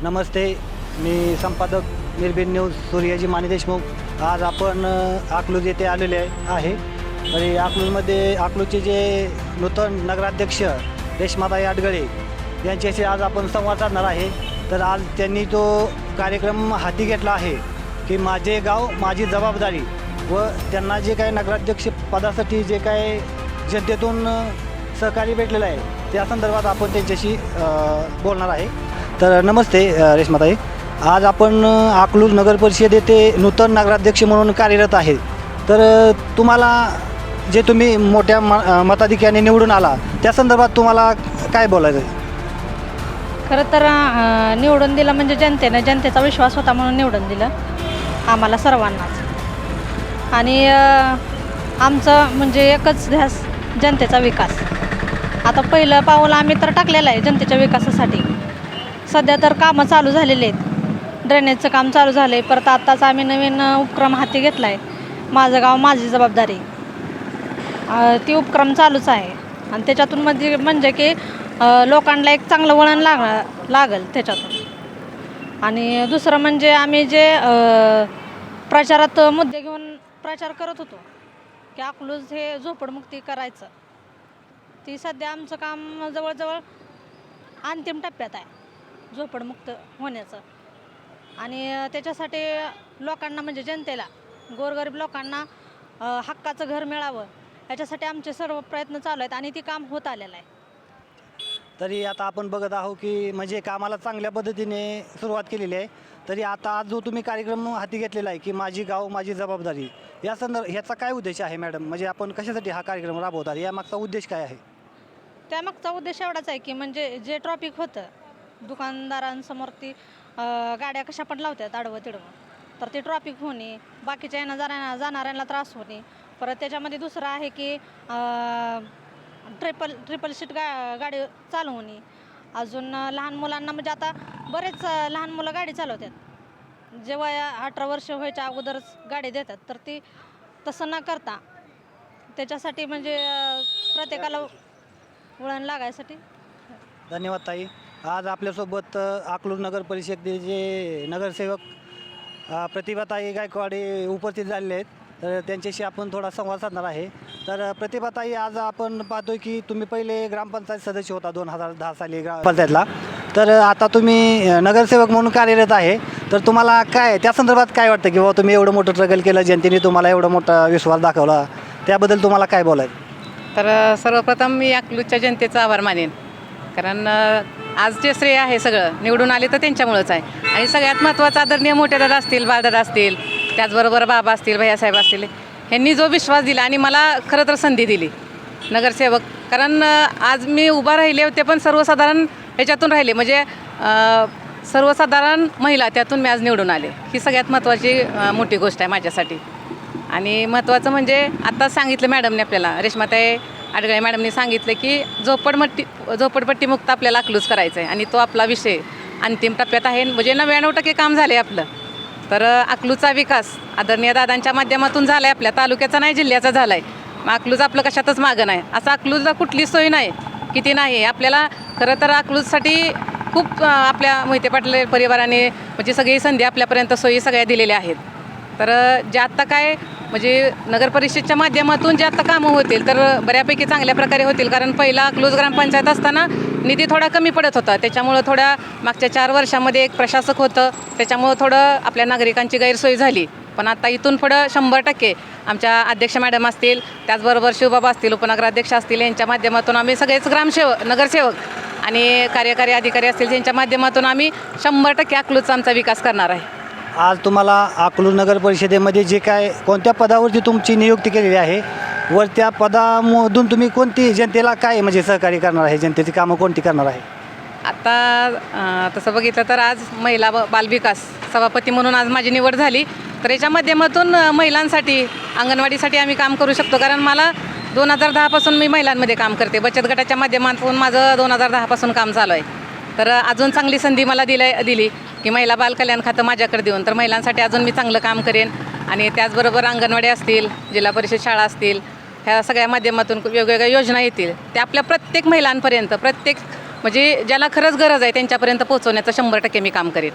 नमस्ते, मी संपादक निर्भीड न्यूज सूर्याजी माने देशमुख। आज आपण अकलूज येथे आलेले आहे। तरी अकलूजचे जे नूतन नगराध्यक्ष रेश्माताई आडगळे यांच्याशी आज आपण संवाद साधणार आहे। तर आज त्यांनी तो कार्यक्रम हाती घेतला आहे की माझे गाव माझी जबाबदारी, व त्यांना जे काही नगराध्यक्ष पदासाठी जे काही जनतेतून सहकार्य भेटलेलं आहे त्या संदर्भात आपण त्यांच्याशी बोलणार आहे। तर नमस्ते रेश्माताई, आज आपण अकलूज नगर परिषद येथे नूतन नगराध्यक्ष म्हणून कार्यरत आहे। तर तुम्हाला जे तुम्ही मोठ्या मताधिक्याने निवडून आला त्या संदर्भात तुम्हाला काय बोलायचं आहे? खरं तर निवडून दिलं म्हणजे जनतेचा विश्वास होता म्हणून निवडून दिलं आम्हाला सर्वांनाच। आणि आमचं म्हणजे एकच ध्यास जनतेचा विकास। आता पहिलं पाऊल आम्ही तर टाकलेलं आहे जनतेच्या विकासासाठी। सध्या तर कामं चालू झालेली आहेत, ड्रेनेजचं काम चालू झालं आहे। परत आत्ताच आम्ही नवीन उपक्रम हाती घेतला आहे, माझं गाव माझी जबाबदारी। ती उपक्रम चालूच आहे आणि त्याच्यातून म्हणजे की लोकांना एक चांगलं वळण लागेल त्याच्यातून। आणि दुसरं म्हणजे आम्ही जे प्रचारात मुद्दे घेऊन प्रचार करत होतो की अकलूज हे झोपडमुक्ती करायचं, ती सध्या आमचं काम जवळजवळ अंतिम टप्प्यात आहे झोपडमुक्त होण्याचं। आणि त्याच्यासाठी लोकांना म्हणजे जनतेला, गोरगरीब लोकांना हक्काचं घर मिळावं याच्यासाठी आमचे सर्व प्रयत्न चालू आहेत आणि ती काम होत आलेलं आहे। तरी आता आपण बघत आहोत की म्हणजे कामाला चांगल्या पद्धतीने सुरुवात केलेली आहे। तरी आता आज जो तुम्ही कार्यक्रम हाती घेतलेला आहे की माझी गाव माझी जबाबदारी, ह्याचा काय उद्देश आहे मॅडम? म्हणजे आपण कशासाठी हा कार्यक्रम राबवतात, यामागचा उद्देश काय आहे? त्यामागचा उद्देश एवढाच आहे की म्हणजे जे ट्रॉफिक होतं दुकानदारांसमोर, ती गाड्या कशा पण लावतात आडवं तिडवं, तर ते ट्रॉफिक होणे, बाकीच्या जाणाऱ्यांना त्रास होणे। परत त्याच्यामध्ये दुसरं आहे की ट्रिपल सीट गाडी चालवणे। अजून लहान मुलांना म्हणजे आता बरेच लहान मुलं गाडी चालवतात, जेव्हा 18 वर्ष व्हायच्या अगोदरच गाडी देतात, तर ती तसं न करता त्याच्यासाठी म्हणजे प्रत्येकाला वळण लागायसाठी। धन्यवाद ताई। आज आपल्यासोबत अकलूज नगर परिषदेचे नगरसेवक प्रतिभाताई गायकवाडे उपस्थित झालेले आहेत। तर त्यांच्याशी आपण थोडा संवाद साधणार आहे। तर प्रतिभाताई, आज आपण पाहतोय की तुम्ही पहिले ग्रामपंचायत सदस्य होता 2010 साली ग्रामपंचायतला, तर आता तुम्ही नगरसेवक म्हणून कार्यरत आहे। तर तुम्हाला काय त्या संदर्भात काय वाटतं की बाबा तुम्ही एवढं मोठं स्ट्रगल केलं, जनतेने तुम्हाला एवढा मोठा विश्वास दाखवला, त्याबद्दल तुम्हाला काय बोलायचं? तर सर्वप्रथम मी अकलूजच्या जनतेचा आभार मानेन, कारण आज जे श्रेय आहे सगळं निवडून आले तर त्यांच्यामुळंच आहे। आणि सगळ्यात महत्त्वाचा आदरणीय मोठे दादा असतील, बाळदादा असतील, त्याचबरोबर बाबा असतील, भैयासाहेब असतील, ह्यांनी जो विश्वास दिला आणि मला खरं तर संधी दिली नगरसेवक। कारण आज मी उभा राहिले होते पण सर्वसाधारण ह्याच्यातून राहिले, म्हणजे सर्वसाधारण महिला त्यातून मी आज निवडून आले। ही सगळ्यात महत्त्वाची मोठी गोष्ट आहे माझ्यासाठी। आणि महत्त्वाचं म्हणजे आत्ताच सांगितलं मॅडमने, आपल्याला रेश्माताई आडगळे मॅडमने सांगितलं की झोपडपट्टीमुक्त आपल्याला अकलूज करायचं आहे आणि तो आपला विषय अंतिम टप्प्यात आहे। म्हणजे 99% काम झालं आहे आपलं। तर अकलूजचा विकास आदरणीय दादांच्या माध्यमातून झाला आहे, आपल्या तालुक्याचा नाही जिल्ह्याचा झाला आहे। मग अकलूज आपलं कशातच मागं नाही, असं अकलूजला कुठली सोय नाही किती नाही आपल्याला। खरं तर अकलूजसाठी खूप आपल्या मोहिते पाटील परिवाराने म्हणजे सगळी संधी आपल्यापर्यंत सोयी सगळ्या दिलेल्या आहेत। तर जे आत्ता काय म्हणजे नगर परिषदेच्या माध्यमातून जे आत्ता कामं होतील तर बऱ्यापैकी चांगल्या प्रकारे होतील। कारण पहिला अकलूज ग्रामपंचायत असताना निधी थोडा कमी पडत होता, त्याच्यामुळं थोड्या मागच्या 4 वर्षामध्ये एक प्रशासक होतं, त्याच्यामुळं थोडं आपल्या नागरिकांची गैरसोय झाली। पण आता इथून पुढं 100% आमच्या अध्यक्ष मॅडम असतील, त्याचबरोबर शिवबाबा असतील, उपनगराध्यक्ष असतील, यांच्या माध्यमातून आम्ही सगळेच नगरसेवक आणि कार्यकारी अधिकारी असतील, त्यांच्या माध्यमातून आम्ही 100% अकलूजचा आमचा विकास करणार आहे। आज तुम्हाला अकलूज नगर परिषदेमध्ये जे काय कोणत्या पदावरती तुमची नियुक्ती केलेली आहे, वर त्या पदामधून तुम्ही कोणती जनतेला काय म्हणजे सहकार्य करणार आहे, जनतेची कामं कोणती करणार आहे? आता तसं बघितलं तर आज महिला बालविकास सभापती म्हणून आज माझी निवड झाली। तर याच्या माध्यमातून महिलांसाठी अंगणवाडीसाठी आम्ही काम करू शकतो, कारण मला 2010 पासून मी महिलांमध्ये काम करते, बचत गटाच्या माध्यमातून माझं 2010 पासून काम चालू आहे। तर अजून चांगली संधी मला दिली की महिला बाल कल्याण खातं माझ्याकडे देऊन तर महिलांसाठी अजून मी चांगलं काम करेन। आणि त्याचबरोबर अंगणवाडी असतील, जिल्हा परिषद शाळा असतील, ह्या सगळ्या माध्यमातून वेगवेगळ्या योजना येतील त्या आपल्या प्रत्येक महिलांपर्यंत, प्रत्येक म्हणजे ज्याला खरंच गरज आहे त्यांच्यापर्यंत पोहोचवण्याचं 100% मी काम करेन.